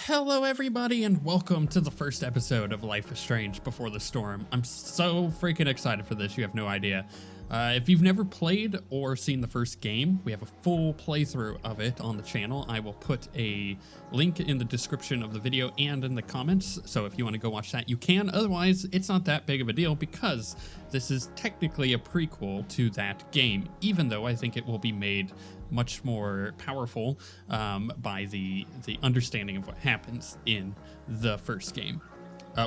Hello, everybody, and welcome to the first episode of Life is Strange Before the Storm. I'm so freaking excited for this, you have no idea. If you've never played or seen the first game, we have a full playthrough of it on the channel. I will put a link in the description of the video and in the comments, so if you want to go watch that, you can. Otherwise, it's not that big of a deal because this is technically a prequel to that game, even though I think it will be made much more powerful by the understanding of what happens in the first game.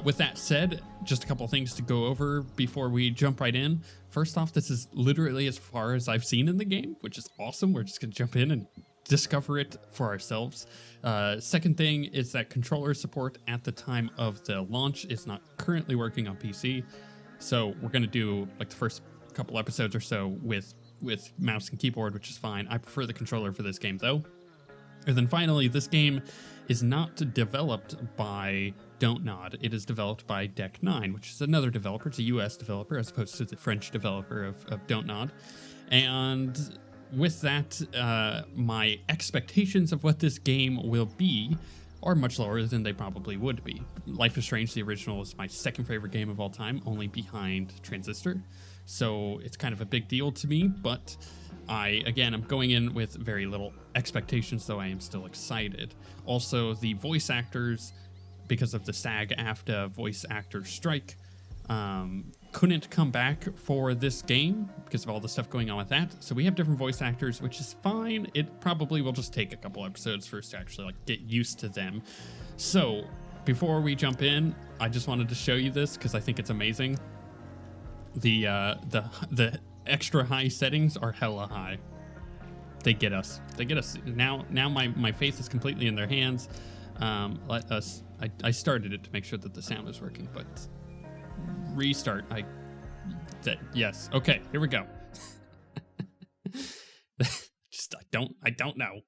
With that said, just a couple things to go over before we jump right in. First off, this is literally as far as I've seen in the game, which is awesome. We're just gonna jump in and discover it for ourselves. Second thing is that controller support at the time of the launch is not currently working on PC. So we're gonna do like the first couple episodes or so with mouse and keyboard, which is fine. I prefer the controller for this game though. And then finally, this game is not developed by Don't Nod. It is developed by Deck 9, which is another developer. It's a US developer as opposed to the French developer of Don't Nod. And with that, my expectations of what this game will be are much lower than they probably would be. Life is Strange, the original, is my second favorite game of all time, only behind Transistor. So it's kind of a big deal to me, but I'm going in with very little expectations, though I am still excited. Also, the voice actors, because of the SAG-AFTRA voice actor strike, couldn't come back for this game because of all the stuff going on with that. So we have different voice actors, which is fine. It probably will just take a couple episodes for us to actually get used to them. So before we jump in, I just wanted to show you this because I think it's amazing. The extra high settings are hella high. They get us. Now my face is completely in their hands. I started it to make sure that the sound is working, but restart. Yes. Okay, here we go. I don't know.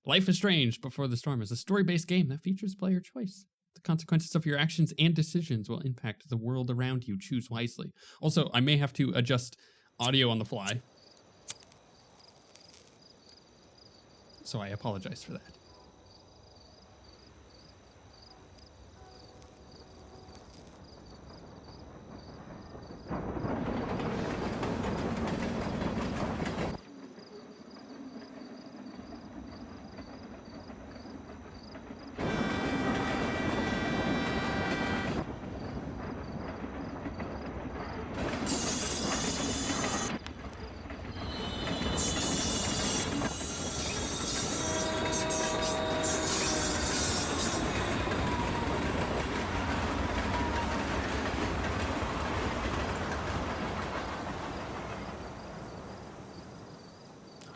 Life is Strange Before the Storm is a story-based game that features player choice. The consequences of your actions and decisions will impact the world around you. Choose wisely. Also, I may have to adjust audio on the fly, so I apologize for that.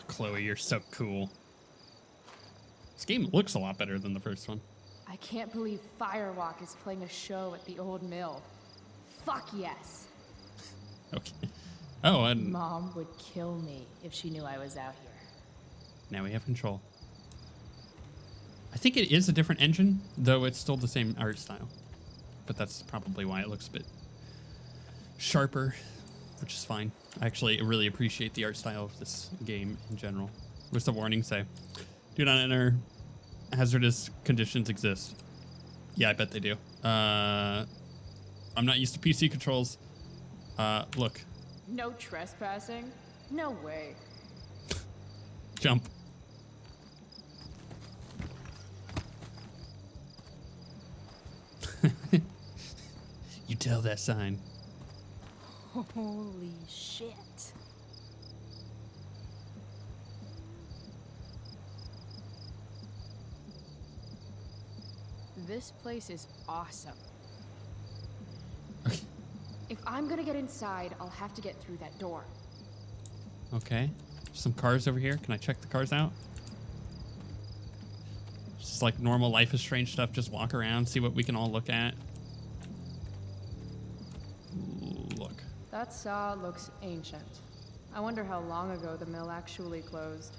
Chloe, you're so cool. This game looks a lot better than the first one. I can't believe Firewalk is playing a show at the old mill. Fuck yes. Okay. Oh, and Mom would kill me if she knew I was out here. now we have control. I think it is a different engine, though it's still the same art style. But that's probably why it looks a bit sharper, which is fine. I actually really appreciate the art style of this game in general. What's the warning say? Do not enter. Hazardous conditions exist. Yeah, I bet they do. I'm not used to PC controls. Look. No trespassing? No way. Jump. You tell that sign. Holy shit. This place is awesome. If I'm gonna get inside, I'll have to get through that door. Okay. Some cars over here. Can I check the cars out? Just like normal Life is Strange stuff. Just walk around, see what we can all look at. Look. That saw looks ancient. I wonder how long ago the mill actually closed.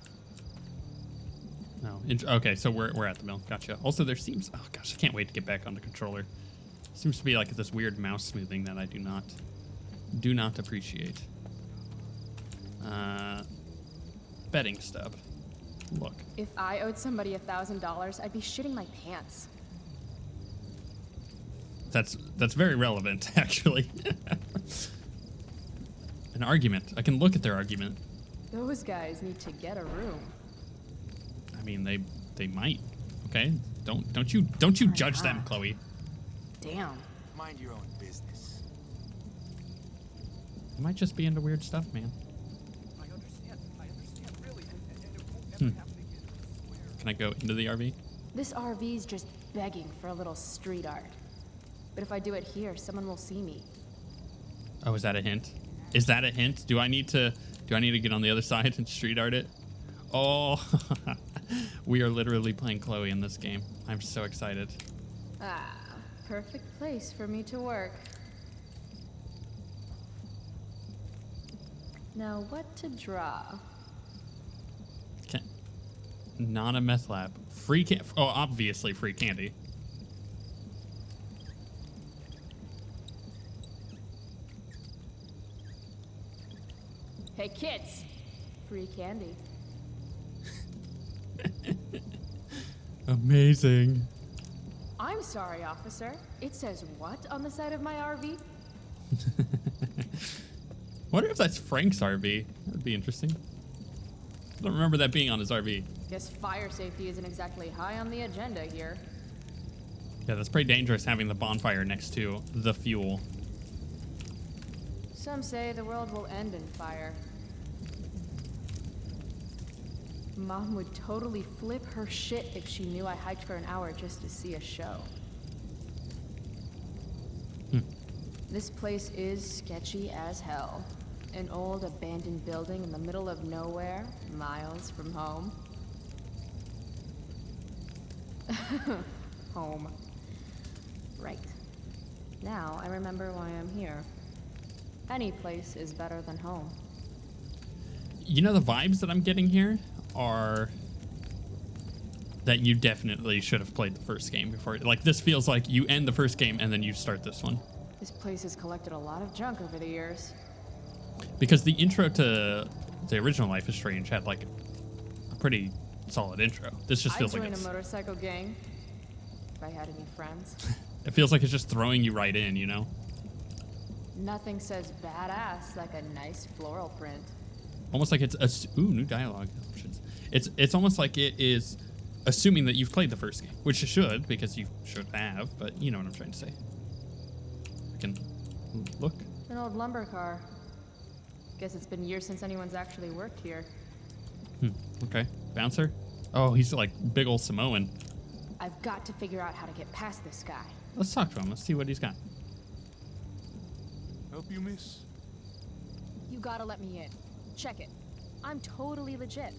No. Okay, so we're at the mill. Gotcha. Also, there seems... Oh, gosh, I can't wait to get back on the controller. Seems to be like this weird mouse smoothing that I do not appreciate. betting stub. Look. If I owed somebody $1,000, I'd be shitting my pants. That's very relevant, actually. An argument. I can look at their argument. Those guys need to get a room. I mean, they might. Okay, don't you judge them, Chloe. Damn. Mind your own business. I might just be into weird stuff, man. I understand really, and it won't ever happen again, I swear. Can I go into the RV? This RV's just begging for a little street art. But if I do it here, someone will see me. Oh, is that a hint? Is that a hint? Do I need to get on the other side and street art it? Oh, we are literally playing Chloe in this game. I'm so excited. Ah, perfect place for me to work. Now what to draw? Okay. Not a meth lab. Free oh, obviously free candy. Hey kids, free candy. Amazing. I'm sorry, officer. It says what on the side of my RV? Wonder if that's Frank's RV. That'd be interesting. I don't remember that being on his RV. Guess fire safety isn't exactly high on the agenda here. Yeah, that's pretty dangerous having the bonfire next to the fuel. Some say the world will end in fire. Mom would totally flip her shit if she knew I hiked for an hour just to see a show. This place is sketchy as hell. An old abandoned building in the middle of nowhere, miles from home. Home. Right. Now I remember why I'm here. Any place is better than home. You know, the vibes that I'm getting here are that you definitely should have played the first game before. Like, this feels like you end the first game and then you start this one. This place has collected a lot of junk over the years. Because the intro to the original Life is Strange had, like, a pretty solid intro. This just feels like I'd it's... join a motorcycle gang if I had any friends. It feels like it's just throwing you right in, you know? Nothing says badass like a nice floral print. Almost like it's a... Ooh, new dialogue options. It's almost like it is assuming that you've played the first game, which you should, because you should have, but you know what I'm trying to say. I can look. An old lumber car. Guess it's been years since anyone's actually worked here. Okay. Bouncer? Oh, he's like big old Samoan. I've got to figure out how to get past this guy. Let's talk to him. Let's see what he's got. Help you, miss? You gotta let me in. Check it. I'm totally legit.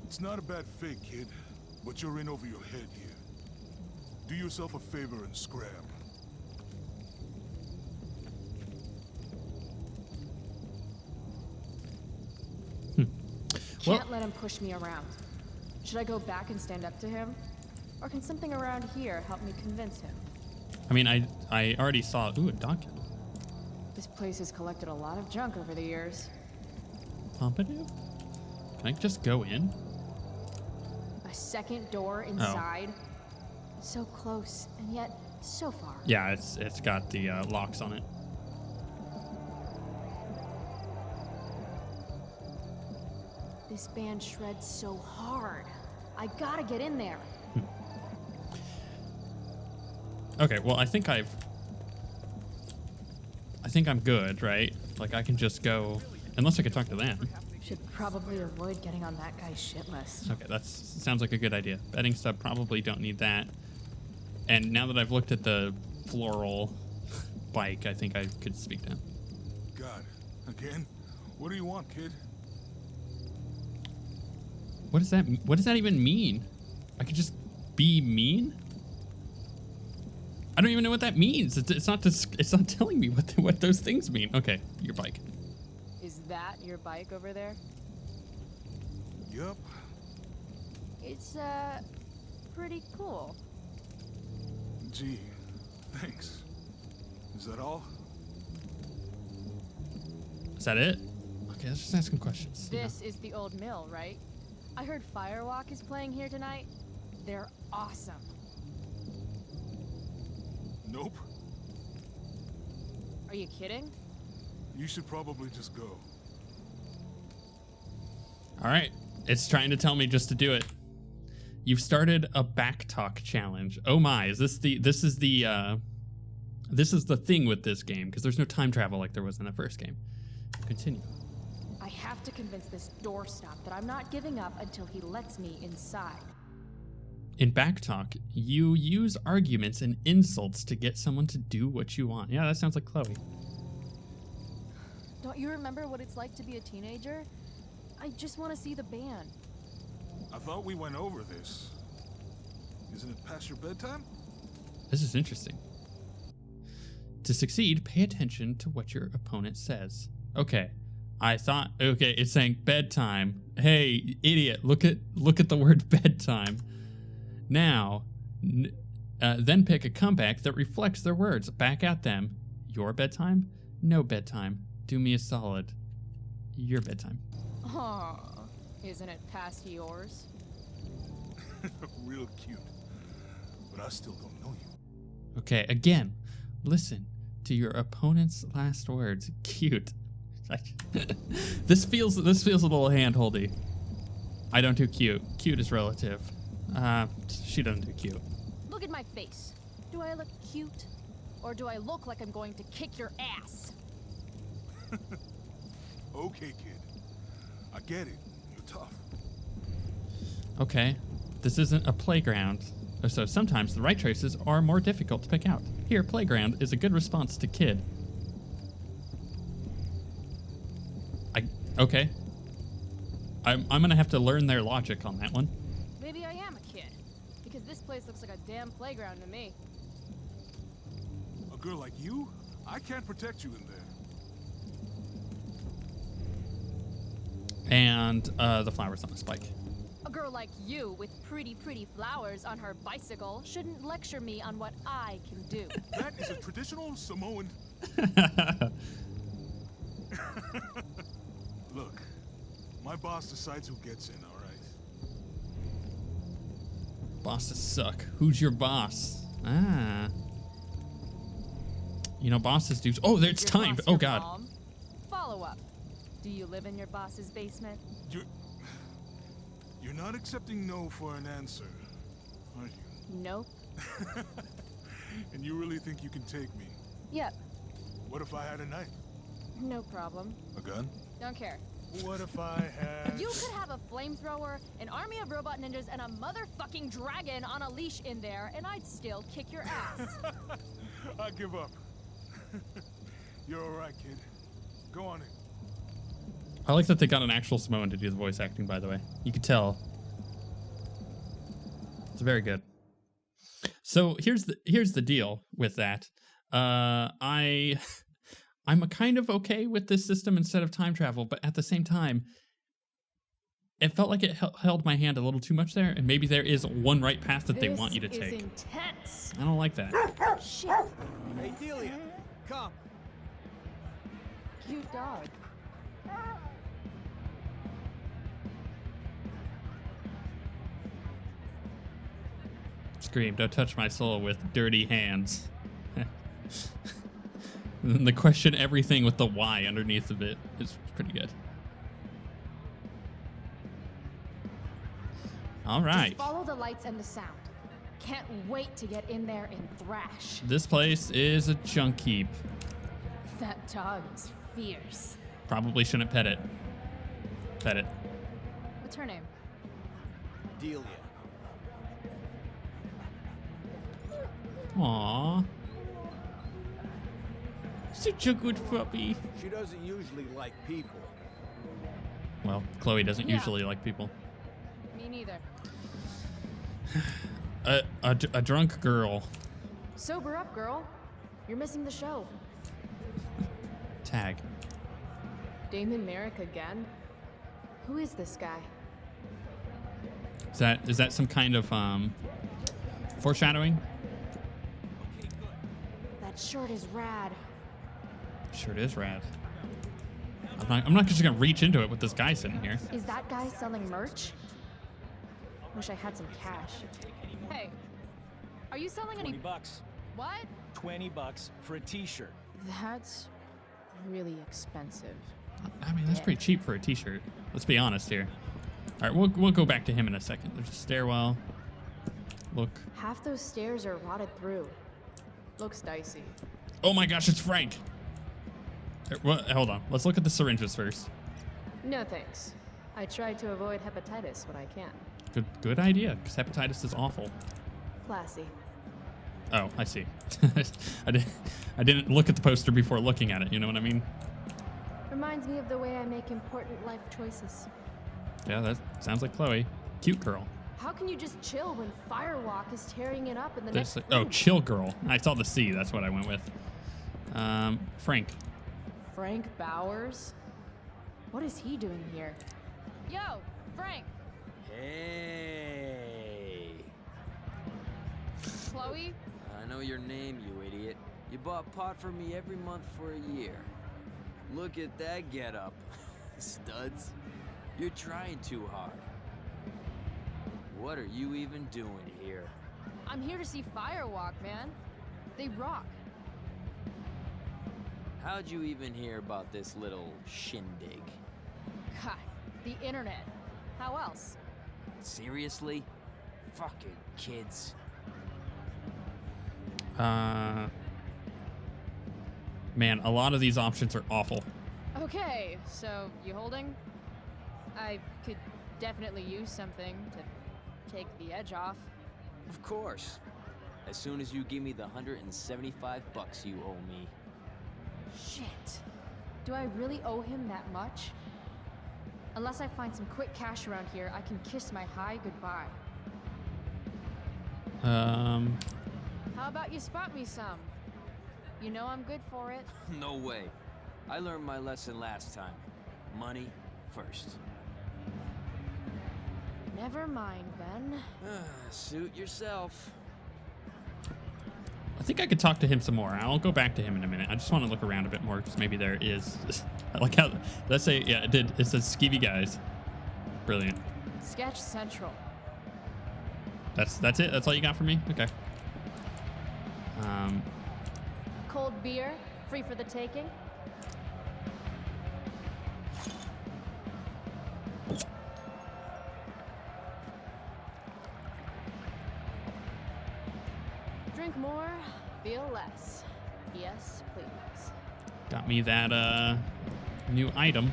It's not a bad fake, kid, but you're in over your head here. Do yourself a favor and scram. Can't let him push me around. Should I go back and stand up to him? Or can something around here help me convince him? I mean, I already saw... Ooh, a dog kennel. This place has collected a lot of junk over the years. Pompadour? Can I just go in? A second door inside. So close, and yet so far. Yeah, it's got the locks on it. This band shreds so hard. I gotta get in there. Okay, well, I think I'm good, right? Like, I can just go... Unless I can talk to them. Should probably avoid getting on that guy's shit list. Okay, that sounds like a good idea. Betting stub, probably don't need that. And now that I've looked at the floral bike, I think I could speak to him. God, again? What do you want, kid? What does that even mean? I could just be mean? I don't even know what that means. It's not telling me what those things mean. Okay, your bike. Is that your bike over there? Yup. It's, pretty cool. Gee, thanks. Is that all? Is that it? okay, let's just ask him questions. you know. This is the old mill, right? I heard Firewalk is playing here tonight. They're awesome. Nope. Are you kidding? You should probably just go. All right, it's trying to tell me just to do it. You've started a backtalk challenge. Oh my, this is the thing with this game because there's no time travel like there was in the first game. Continue. I have to convince this doorstop that I'm not giving up until he lets me inside. In backtalk, you use arguments and insults to get someone to do what you want. Yeah, that sounds like Chloe. Don't you remember what it's like to be a teenager? I just want to see the band. I thought we went over this. Isn't it past your bedtime? This is interesting. To succeed, pay attention to what your opponent says. Okay, it's saying bedtime. Hey, idiot, look at the word bedtime. Now, then pick a comeback that reflects their words back at them. Your bedtime? No bedtime. Do me a solid. Your bedtime. Aw, isn't it past yours? Real cute. But I still don't know you. Okay, again, listen to your opponent's last words. Cute. This feels a little hand-holdy. I don't do cute. Cute is relative. She doesn't do cute. Look at my face. Do I look cute? Or do I look like I'm going to kick your ass? Okay, kid. I get it. You're tough. Okay, this isn't a playground. So sometimes the right choices are more difficult to pick out. Here, playground is a good response to kid. Okay. I'm gonna have to learn their logic on that one. Maybe I am a kid. Because this place looks like a damn playground to me. A girl like you? I can't protect you in there. And the flowers on a spike. A girl like you with pretty flowers on her bicycle shouldn't lecture me on what I can do. That is a traditional Samoan. Look, my boss decides who gets in, all right? Bosses suck. Who's your boss? Ah. You know, bosses do. Oh, it's Your time. boss, Oh, your God. mom? Follow up. Do you live in your boss's basement? You're not accepting no for an answer, are you? Nope. And you really think you can take me? Yep. What if I had a knife? No problem. A gun? Don't care. What if I had... You could have a flamethrower, an army of robot ninjas, and a motherfucking dragon on a leash in there, and I'd still kick your ass. I give up. You're all right, kid. Go on in. I like that they got an actual Samoan to do the voice acting, by the way. You could tell. It's very good. So here's the deal with that. I'm a kind of okay with this system instead of time travel, but at the same time, it felt like it held my hand a little too much there, and maybe there is one right path that they want you to This is take. intense. I don't like that. Shit. Hey, Delia, come. Cute dog. Scream, don't touch my soul with dirty hands. And then the question everything with the Y underneath of it is pretty good. All right. Just follow the lights and the sound. Can't wait to get in there and thrash. This place is a junk heap. That dog is fierce. Probably shouldn't pet it. Pet it. What's her name? Delia. Aww. Such a good puppy. She doesn't usually like people. Well, Chloe doesn't Yeah. usually like people. Me neither. A drunk girl. Sober up, girl. You're missing the show. Tag. Damon Merrick again? Who is this guy? Is that some kind of foreshadowing? That shirt is rad. Sure it is rad. I'm not just gonna reach into it with this guy sitting here. Is that guy selling merch? Wish I had some cash. Hey, are you selling any... 20 bucks. What? 20 bucks for a t-shirt. That's really expensive. I mean, that's pretty cheap for a t-shirt. Let's be honest here. All right, we'll go back to him in a second. There's a stairwell. Look. Half those stairs are rotted through. Looks dicey. Oh my gosh, it's Frank. Hold on. Let's look at the syringes first. No thanks. I try to avoid hepatitis when I can. Good idea, because hepatitis is awful. Classy. Oh, I see. I didn't look at the poster before looking at it. You know what I mean? Reminds me of the way I make important life choices. Yeah, that sounds like Chloe. Cute girl. How can you just chill when Firewalk is tearing it up in the There's next oh, room? chill girl. I saw the C. That's what I went with. Frank. Frank Bowers? What is he doing here? Yo, Frank! Hey. Chloe? I know your name, you idiot. You bought pot for me every month for a year. Look at that getup. Studs. You're trying too hard. What are you even doing here? I'm here to see Firewalk, man. They rock. How'd you even hear about this little shindig? God, the internet. How else? Seriously? Fucking kids. Man, a lot of these options are awful. Okay, so you holding? I could definitely use something to take the edge off. Of course. As soon as you give me the 175 bucks you owe me. Shit. Do I really owe him that much? Unless I find some quick cash around here, I can kiss my high goodbye. How about you spot me some? You know I'm good for it. No way. I learned my lesson last time. Money first. Never mind then. Suit yourself. I think I could talk to him some more. I'll go back to him in a minute. I just want to look around a bit more because maybe there is. I like how let's say yeah, it did. It says skeevy guys. Brilliant. Sketch Central. That's it. That's all you got for me. Okay. Cold beer, free for the taking. Drink more, feel less. Yes, please. Got me that new item.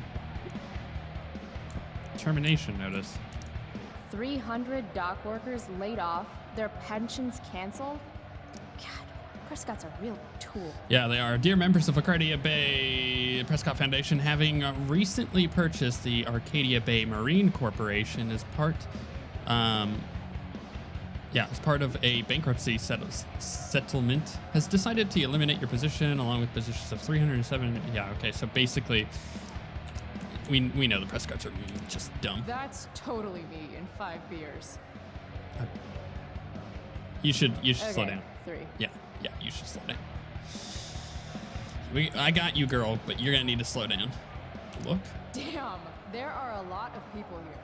Termination notice. 300 dock workers laid off, their pensions canceled. God, Prescott's a real tool. Yeah, they are. Dear members of Arcadia Bay Prescott Foundation, having recently purchased the Arcadia Bay Marine Corporation as part, as part of a bankruptcy settlement, has decided to eliminate your position along with positions of 307. Yeah, okay. So basically, we know the Prescotts are just dumb. That's totally me in 5 beers. You should slow down. 3. Yeah, you should slow down. I got you, girl, but you're gonna need to slow down. Look. Damn, there are a lot of people here.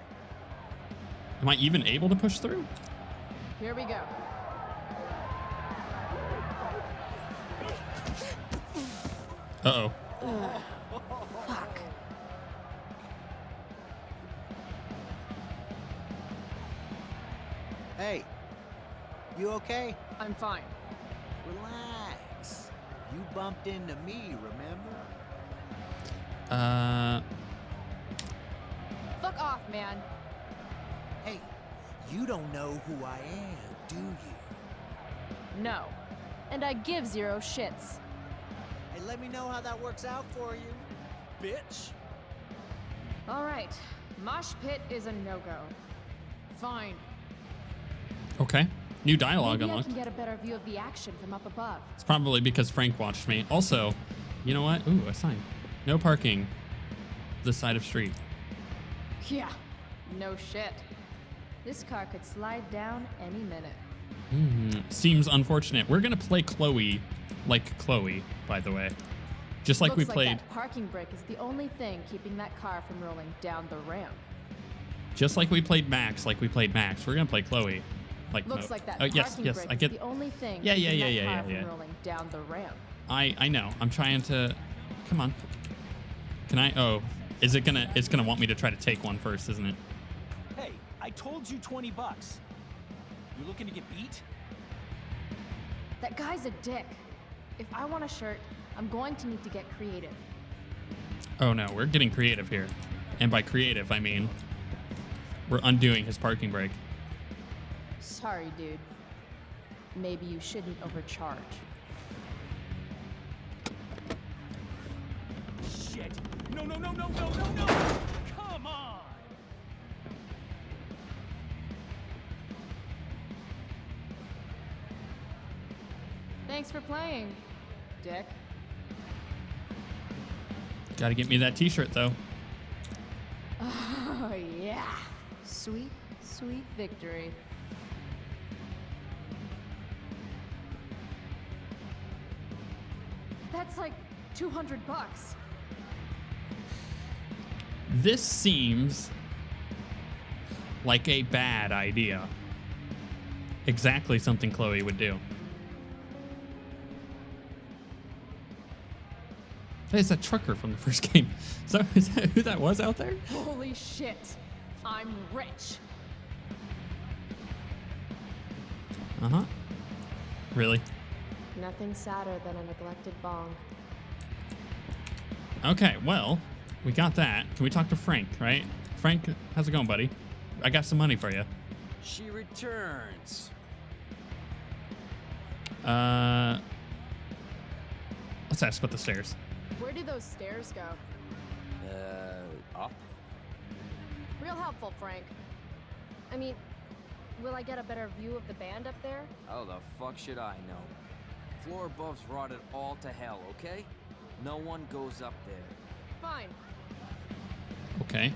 Am I even able to push through? Here we go. Uh-oh. Fuck. Hey, you okay? I'm fine. Relax. You bumped into me, remember? Fuck off, man. Hey, you don't know who I am, do you? No. And I give 0 shits. Hey, let me know how that works out for you, bitch. All right. Mosh pit is a no-go. Fine. Okay. New dialogue Maybe I unlocked. can get a better view of the action from up above. It's probably because Frank watched me. Also, you know what? Ooh, a sign. No parking. This side of street. Yeah. No shit. This car could slide down any minute. Seems unfortunate. We're gonna play Chloe like Chloe, by the way. Just like we Looks played. Like that parking brake is the only thing keeping that car from rolling down the ramp. Just like we played Max. We're gonna play Chloe. Like Looks no. like that Oh parking yes, brake I is get. the only thing Yeah, keeping yeah, that car yeah. from rolling down the ramp. I know. I'm trying to. Come on. Can I? Oh, is it gonna? It's gonna want me to try to take one first, isn't it? Hey, I told you 20 bucks. You looking to get beat? That guy's a dick. If I want a shirt, I'm going to need to get creative. Oh no, we're getting creative here, and by creative I mean we're undoing his parking brake. Sorry, dude. Maybe you shouldn't overcharge. Shit! No! Come on! Thanks for playing, dick. Gotta get me that T-shirt though. Oh, yeah. Sweet, sweet victory. That's like 200 bucks. This seems like a bad idea. Exactly something Chloe would do. Hey, it's that trucker from the first game. Is that who that was out there? Holy shit. I'm rich. Uh-huh. Really? Nothing sadder than a neglected bong. Okay, well, we got that. Can we talk to Frank, right? Frank, how's it going, buddy? I got some money for you. She returns. Let's ask about the stairs. Where do those stairs go? Up? Real helpful, Frank. I mean, will I get a better view of the band up there? How the fuck should I know? Floor above's rotted all to hell, okay? No one goes up there. Fine. Okay.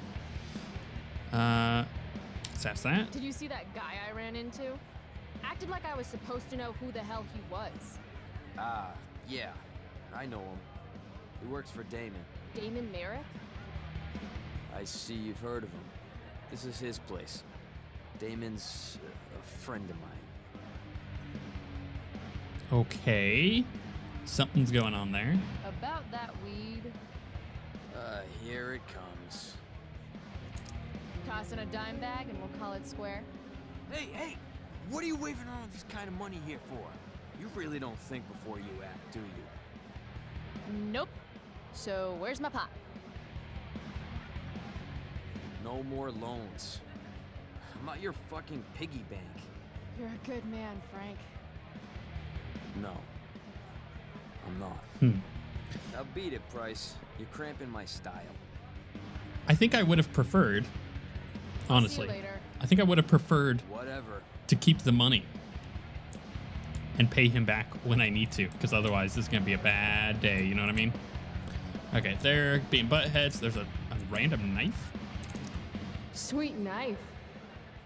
Let's ask that. Did you see that guy I ran into? Acted like I was supposed to know who the hell he was. Yeah. I know him. He works for Damon. Damon Merrick? I see you've heard of him. This is his place. Damon's a friend of mine. Okay. Something's going on there. About that weed. Here it comes. Toss in a dime bag and we'll call it square. Hey! What are you waving around this kind of money here for? You really don't think before you act, do you? Nope. So where's my pot? No more loans. I'm not your fucking piggy bank. You're a good man, Frank. No. I'm not. Now beat it, Price. You're cramping my style. I think I would have preferred, honestly. See you later. I think I would have preferred Whatever. to keep the money and pay him back when I need to, because otherwise this is going to be a bad day, you know what I mean? Okay, they're being butt heads. There's a random knife. Sweet knife.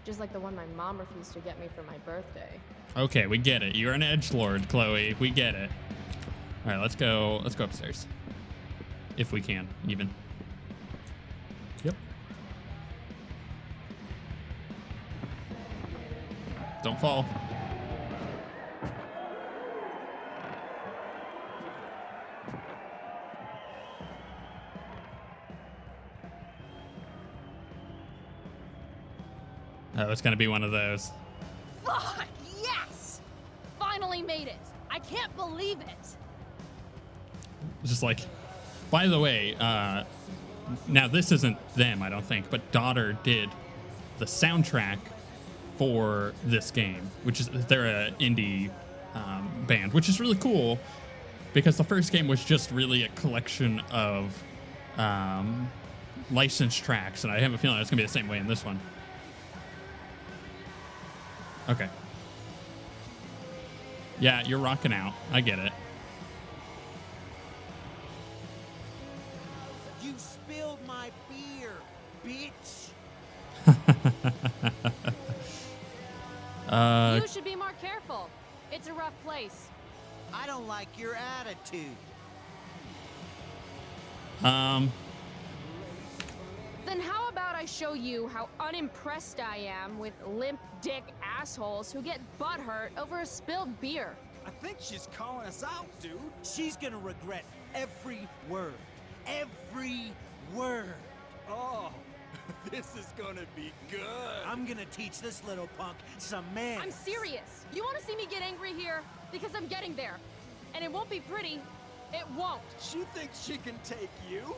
Just like the one my mom refused to get me for my birthday. Okay, we get it. You're an edgelord, Chloe. We get it. All right, let's go upstairs. If we can, even. Yep. Don't fall. Oh, it's gonna be one of those. Fuck, yes! Finally made it. I can't believe it. Just like, by the way, now this isn't them, I don't think, but Daughter did the soundtrack for this game, which is, they're an indie band, which is really cool because the first game was just really a collection of licensed tracks, and I have a feeling it's gonna be the same way in this one. Okay. Yeah, you're rocking out. I get it. You spilled my beer, bitch. You should be more careful. It's a rough place. I don't like your attitude. Then how about I show you how unimpressed I am with limp dick assholes who get butthurt over a spilled beer? I think she's calling us out, dude. She's gonna regret every word. Every word. Oh, this is gonna be good. I'm gonna teach this little punk some manners. I'm serious. You want to see me get angry here? Because I'm getting there. And it won't be pretty. It won't. She thinks she can take you?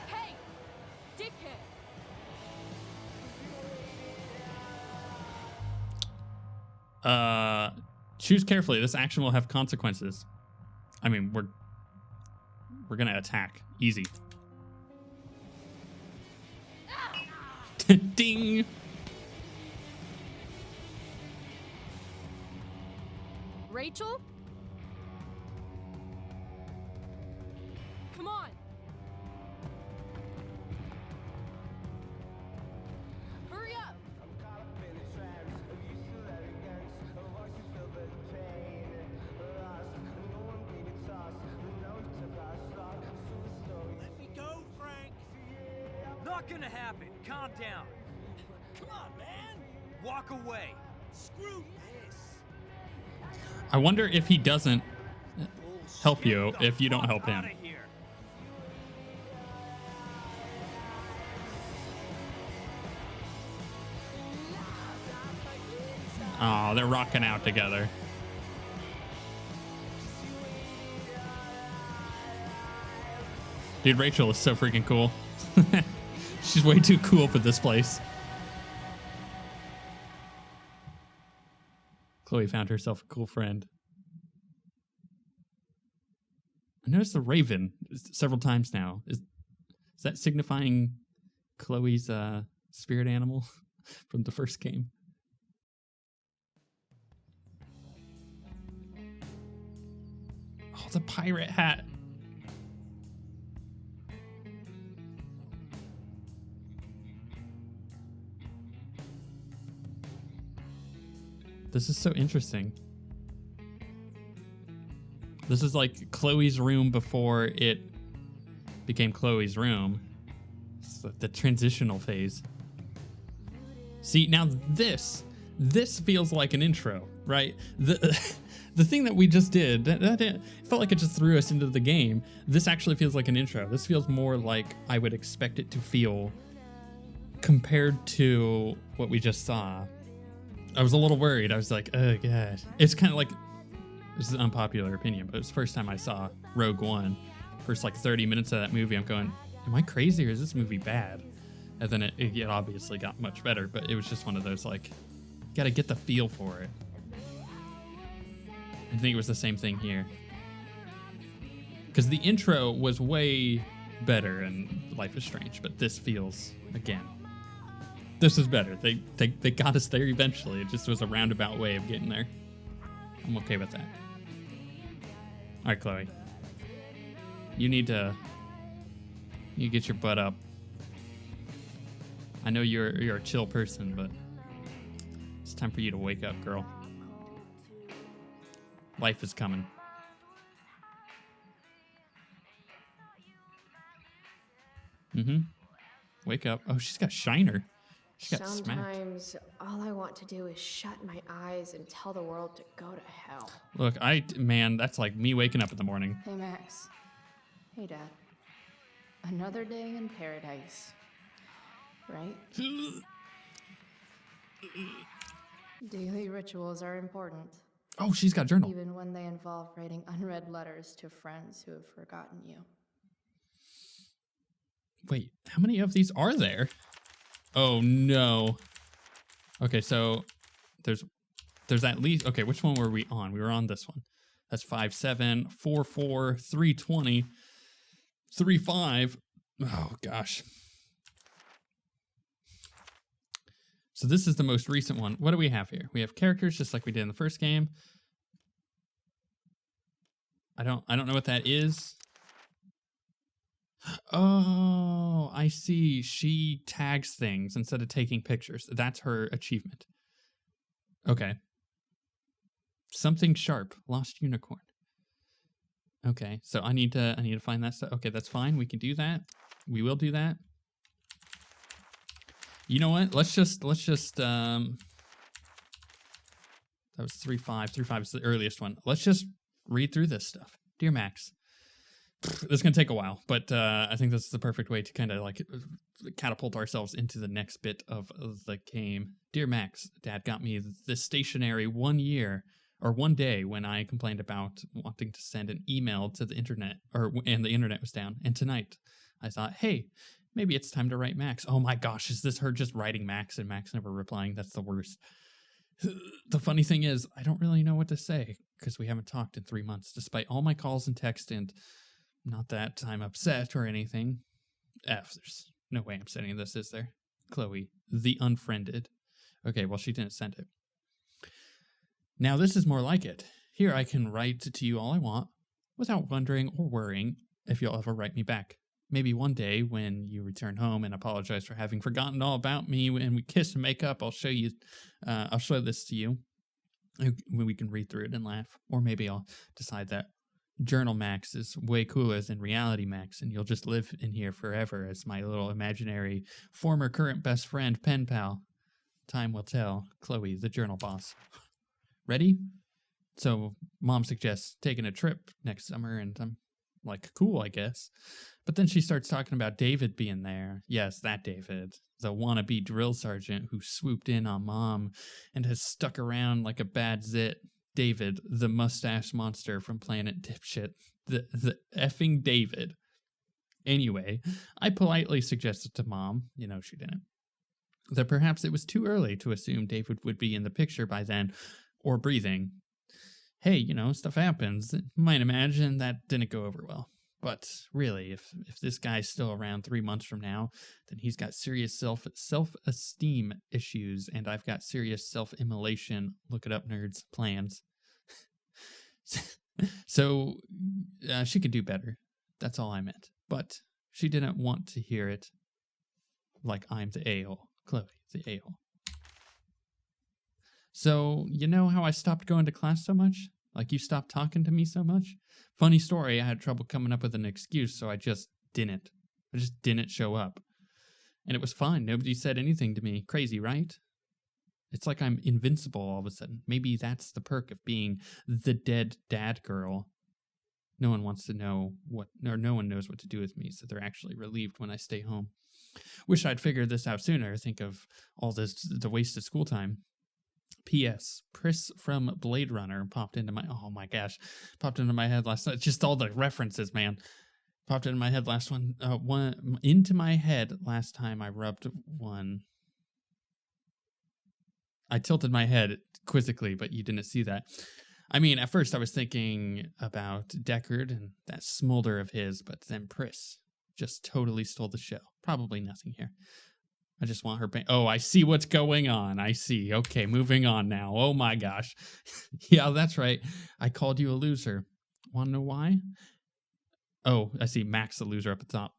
Hey, dickhead. Choose carefully. This action will have consequences. I mean, we're gonna attack. Easy. Ding! Rachel? Come on. Hurry up. Let me go, Frank. Not gonna happen. Calm down. Come on, man. Walk away. Screw this. I wonder if he doesn't help you Get the if you don't fuck help him. outta here. Oh, they're rocking out together. Dude, Rachel is so freaking cool. She's way too cool for this place. Chloe found herself a cool friend. I noticed the raven several times now. Is that signifying Chloe's spirit animal from the first game? Oh, the pirate hat. This is so interesting. This is like Chloe's room before it became Chloe's room. It's like the transitional phase. See, now this feels like an intro, right? The thing that we just did, that it felt like it just threw us into the game. This actually feels like an intro. This feels more like I would expect it to feel compared to what we just saw. I was a little worried. I was like, oh god. It's kind of like, this is an unpopular opinion, but it was the first time I saw Rogue One. First like 30 minutes of that movie, I'm going, am I crazy or is this movie bad? And then it obviously got much better, but it was just one of those like, gotta get the feel for it. I think it was the same thing here. Because the intro was way better in Life is Strange, but this feels, again, this is better. They got us there eventually. It just was a roundabout way of getting there. I'm okay with that. All right, Chloe. You need to get your butt up. I know you're a chill person, but it's time for you to wake up, girl. Life is coming. Wake up. Oh, she's got shiner. She got smacked. Sometimes all I want to do is shut my eyes and tell the world to go to hell. Look, man, that's like me waking up in the morning. Hey, Max. Hey, Dad. Another day in paradise. Right? Daily rituals are important, Oh, she's got a journal. even when they involve writing unread letters to friends who have forgotten you. Wait, how many of these are there? Oh no. Okay, so there's at least, okay, which one were we on? We were on this one. That's 5, 7, 4, 4, 3, 20, 3, 5. Oh gosh. So this is the most recent one. What do we have here? We have characters just like we did in the first game. I don't know what that is. Oh, I see. She tags things instead of taking pictures. That's her achievement. Okay. Something sharp. Lost unicorn. Okay, so I need to find that stuff. Okay, that's fine. We can do that. We will do that. You know what? Let's just that was 3.5. 3.5 is the earliest one. Let's just read through this stuff. Dear Max. This is going to take a while, but I think this is the perfect way to kind of like catapult ourselves into the next bit of the game. Dear Max, Dad got me this stationery 1 year or 1 day when I complained about wanting to send an email to the internet, and the internet was down. And tonight I thought, hey, maybe it's time to write Max. Oh my gosh, is this her just writing Max and Max never replying? That's the worst. The funny thing is, I don't really know what to say because we haven't talked in 3 months, despite all my calls and text, and not that I'm upset or anything. There's no way I'm sending this, is there? Chloe, the unfriended. Okay, well, she didn't send it. Now this is more like it. Here I can write to you all I want without wondering or worrying if you'll ever write me back. Maybe one day when you return home and apologize for having forgotten all about me and we kiss and make up, I'll show this to you. We can read through it and laugh. Or maybe I'll decide that Journal Max is way cooler than Reality Max, and you'll just live in here forever as my little imaginary former current best friend pen pal. Time will tell. Chloe, the journal boss. Ready? So Mom suggests taking a trip next summer, and I'm like, cool, I guess. But then she starts talking about David being there. Yes, that David, the wannabe drill sergeant who swooped in on Mom and has stuck around like a bad zit. David, the mustache monster from Planet Dipshit. The effing David. Anyway, I politely suggested to Mom, she didn't, that perhaps it was too early to assume David would be in the picture by then, or breathing. Hey, stuff happens. Might imagine that didn't go over well. But really, if this guy's still around 3 months from now, then he's got serious self-esteem issues, and I've got serious self-immolation, look it up, nerds, plans. So she could do better. That's all I meant. But she didn't want to hear it like I'm the a-hole. Chloe, the a-hole. So, you know how I stopped going to class so much? Like you stopped talking to me so much? Funny story, I had trouble coming up with an excuse, so I just didn't. I just didn't show up. And it was fine. Nobody said anything to me. Crazy, right? It's like I'm invincible all of a sudden. Maybe that's the perk of being the dead dad girl. No one wants to know no one knows what to do with me, so they're actually relieved when I stay home. Wish I'd figured this out sooner. Think of all the wasted school time. P.S. Pris from Blade Runner popped into my head last night. Just all the references, man. Popped into my head last time I rubbed one. I tilted my head quizzically, but you didn't see that. I mean, at first I was thinking about Deckard and that smolder of his, but then Pris just totally stole the show. Probably nothing here. I just want her... Oh, I see what's going on. I see. Okay, moving on now. Oh my gosh. Yeah, that's right. I called you a loser. Want to know why? Oh, I see. Max the loser up at the top.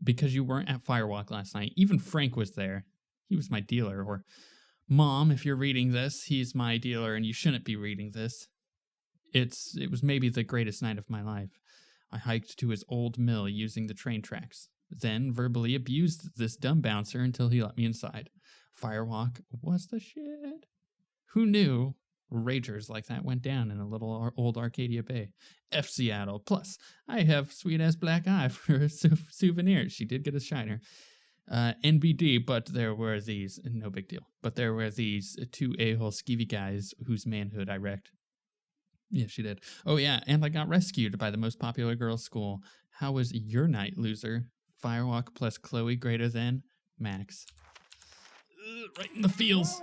Because you weren't at Firewalk last night. Even Frank was there. He was my dealer. Or, Mom, if you're reading this, he's my dealer and you shouldn't be reading this. It was maybe the greatest night of my life. I hiked to his old mill using the train tracks. Then verbally abused this dumb bouncer until he let me inside. Firewalk was the shit. Who knew ragers like that went down in a little old Arcadia Bay? F Seattle. Plus, I have sweet-ass black eye for a souvenir. She did get a shiner. NBD, but there were these... No big deal. But there were these two a-hole skeevy guys whose manhood I wrecked. Yeah, she did. Oh, yeah, and I got rescued by the most popular girls' school. How was your night, loser? Firewalk plus Chloe greater than Max. Right in the feels.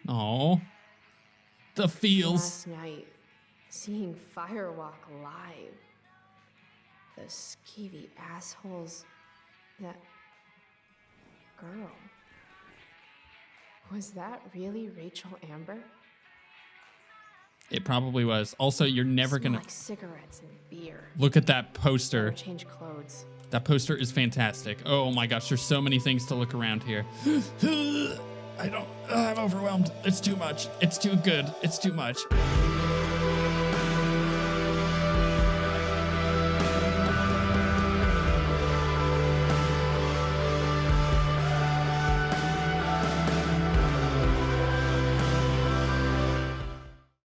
Oh, the feels. Last night, seeing Firewalk live. Those skeevy assholes. That girl. Was that really Rachel Amber? It probably was. Also, you're never gonna like cigarettes and beer. Look at that poster. Change clothes. That poster is fantastic. Oh my gosh, there's so many things to look around here. I'm overwhelmed. It's too much. It's too good. It's too much.